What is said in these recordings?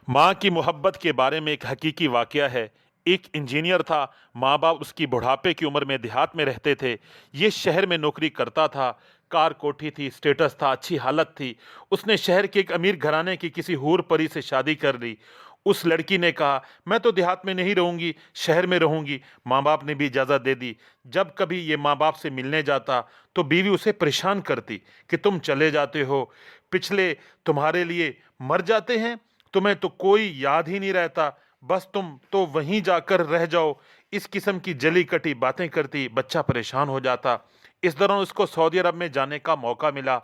माँ की मोहब्बत के बारे में एक हकीकी वाक़या है। एक इंजीनियर था, माँ-बाप उसकी बुढ़ापे की उम्र में देहात में रहते थे। ये शहर में नौकरी करता था, कार कोठी थी, स्टेटस था, अच्छी हालत थी। उसने शहर के एक अमीर घराने की किसी हूर परी से शादी कर ली। उस लड़की ने कहा, "मैं तो देहात में नहीं रहूँगी, शहर में रहूँगी।" माँ-बाप ने भी इजाज़त दे दी। जब कभी ये माँ-बाप से मिलने जाता, तो बीवी उसे परेशान करती कि, "तुम चले जाते हो, पिछले तुम्हारे लिए मर जाते हैं। तुम्हें तो कोई याद ही नहीं रहता, बस तुम तो वहीं जाकर रह जाओ।" इस किस्म की जली-कटी बातें करती, बच्चा परेशान हो जाता। इस दौरान उसको सऊदी अरब में जाने का मौका मिला,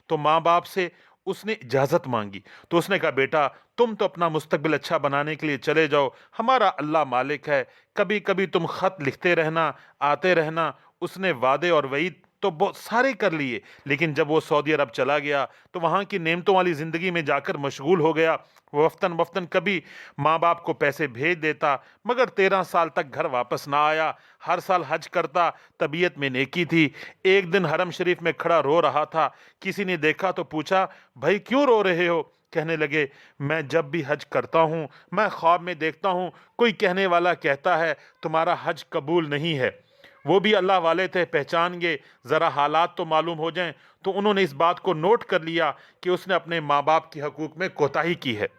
तो माँ-बाप से उसने इजाज़त माँगी। तो उसने कहा, "बेटा, तुम तो अपना मुस्तकबिल अच्छा बनाने के लिए चले जाओ, हमारा अल्लाह मालिक है। कभी-कभी तुम ख़त लिखते रहना, आते रहना।" उसने वादे और वईद तो बहुत सारे कर लिए, लेकिन जब वो सऊदी अरब चला गया, तो वहाँ की नेमतों वाली ज़िंदगी में जाकर मशगूल हो गया। वो वक़्तन-वक़्तन कभी माँ-बाप को पैसे भेज देता, मगर 13 साल तक घर वापस ना आया। हर साल हज करता, तबीयत में नेकी थी। एक दिन हरम शरीफ में खड़ा रो रहा था। किसी ने देखा तो पूछा, "भाई क्यों रो रहे हो?" कहने लगे, "मैं जब भी हज करता हूँ, मैं ख्वाब में देखता हूँ, कोई कहने वाला कहता है, तुम्हारा हज कबूल नहीं है।" वो भी अल्लाह वाले थे, पहचान गए, ज़रा हालात तो मालूम हो जाएँ। तो उन्होंने इस बात को नोट कर लिया कि उसने अपने माँ-बाप के हकूक़ में कोताही की है।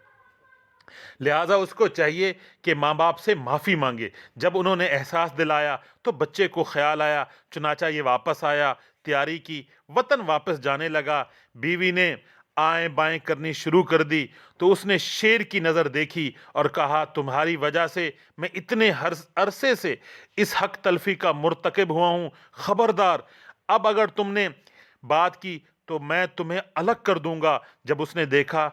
लिहाजा उसको चाहिए कि माँ-बाप से माफ़ी माँगे। जब उन्होंने एहसास दिलाया, तो बच्चे को ख़्याल आया, चुनांचा ये वापस आया, तैयारी की, वतन वापस जाने लगा। बीवी ने आएँ-बाएँ करनी शुरू कर दी, तो उसने शेर की नज़र देखी और कहा, "तुम्हारी वजह से मैं इतने अरसे से इस हक़ तलफ़ी का मुर्तकिब हुआ हूँ। ख़बरदार, अब अगर तुमने बात की, तो मैं तुम्हें अलग कर दूँगा।" जब उसने देखा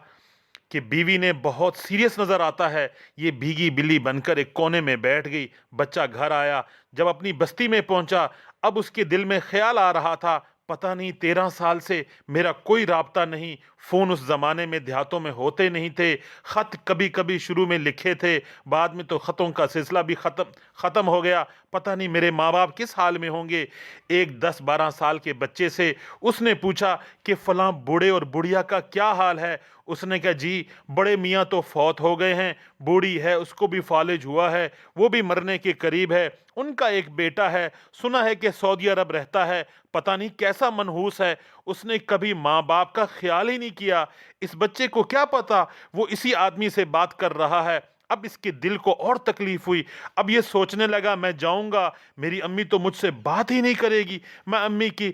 कि बीवी ने बहुत सीरियस नज़र आता है, ये भीगी बिल्ली बनकर एक कोने में बैठ गई। बच्चा घर आया, जब अपनी बस्ती में पहुंचा, अब उसके दिल में ख्याल आ रहा था, पता नहीं 13 साल से मेरा कोई राब्ता नहीं। फ़ोन उस ज़माने में देहातों में होते नहीं थे। ख़त कभी-कभी शुरू में लिखे थे, बाद में तो ख़तों का सिलसिला भी ख़त्म हो गया। पता नहीं मेरे माँ-बाप किस हाल में होंगे। एक 10-12 साल के बच्चे से उसने पूछा कि फ़लाँ बूढ़े और बुढ़िया का क्या हाल है? उसने कहा, "जी, बड़े मियाँ तो फ़ौत हो गए हैं, बूढ़ी है, उसको भी फ़ालिज हुआ है, वो भी मरने के करीब है। उनका एक बेटा है, सुना है कि सऊदी अरब रहता है, पता नहीं कैसा मनहूस है।" उसने कभी माँ-बाप का ख़्याल ही नहीं किया। इस बच्चे को क्या पता वो इसी आदमी से बात कर रहा है। अब इसके दिल को और तकलीफ़ हुई। अब ये सोचने लगा, मैं जाऊँगा, मेरी अम्मी तो मुझसे बात ही नहीं करेगी। मैं अम्मी की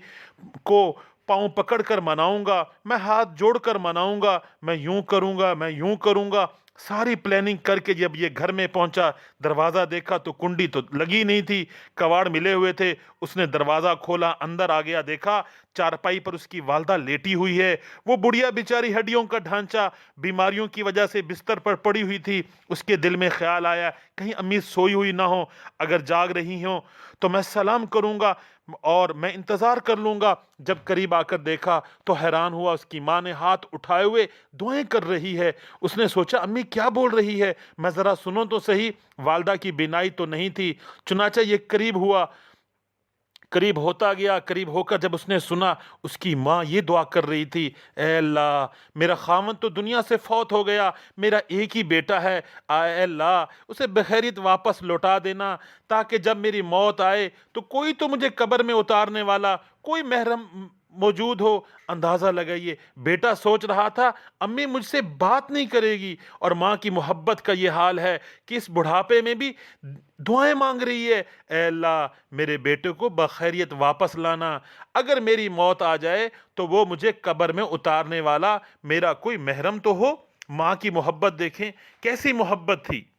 को पाँव पकड़ कर मनाऊँगा, मैं हाथ जोड़कर मनाऊँगा, मैं यूँ करूँगा, मैं यूँ करूँगा। सारी प्लानिंग करके जब ये घर में पहुँचा, दरवाज़ा देखा तो कुंडी तो लगी नहीं थी, कबाड़ मिले हुए थे। उसने दरवाज़ा खोला, अंदर आ गया, देखा चारपाई पर उसकी वालिदा लेटी हुई है। वो बुढ़िया बेचारी, हड्डियों का ढांचा, बीमारियों की वजह से बिस्तर पर पड़ी हुई थी। उसके दिल में ख़्याल आया, कहीं अम्मी सोई हुई ना हो, अगर जाग रही हों तो मैं सलाम करूँगा और मैं इंतज़ार कर लूँगा। जब करीब आकर देखा तो हैरान हुआ, उसकी माँ ने हाथ उठाए हुए दुआएँ कर रही है। उसने सोचा, अम्मी क्या बोल रही है? मैं ज़रा सुनूँ तो सही। वालिदा की बीनाई तो नहीं थी, चुनांचे ये करीब हुआ, करीब होता गया। करीब होकर जब उसने सुना, उसकी माँ ये दुआ कर रही थी, "ऐ अल्लाह, मेरा ख़ावंद तो दुनिया से फ़ौत हो गया, मेरा एक ही बेटा है। आए अल्लाह, उसे बख़ैरियत वापस लौटा देना, ताकि जब मेरी मौत आए तो कोई तो मुझे कब्र में उतारने वाला, कोई महरम मौजूद हो।" अंदाज़ा लगाइए, बेटा सोच रहा था, अम्मी मुझसे बात नहीं करेगी, और माँ की मोहब्बत का ये हाल है कि इस बुढ़ापे में भी दुआएँ माँग रही है, "ऐ अल्लाह, मेरे बेटे को बख़ैरियत वापस लाना। अगर मेरी मौत आ जाए तो वो मुझे कब्र में उतारने वाला मेरा कोई महरम तो हो।" माँ की मोहब्बत देखें, कैसी मोहब्बत थी।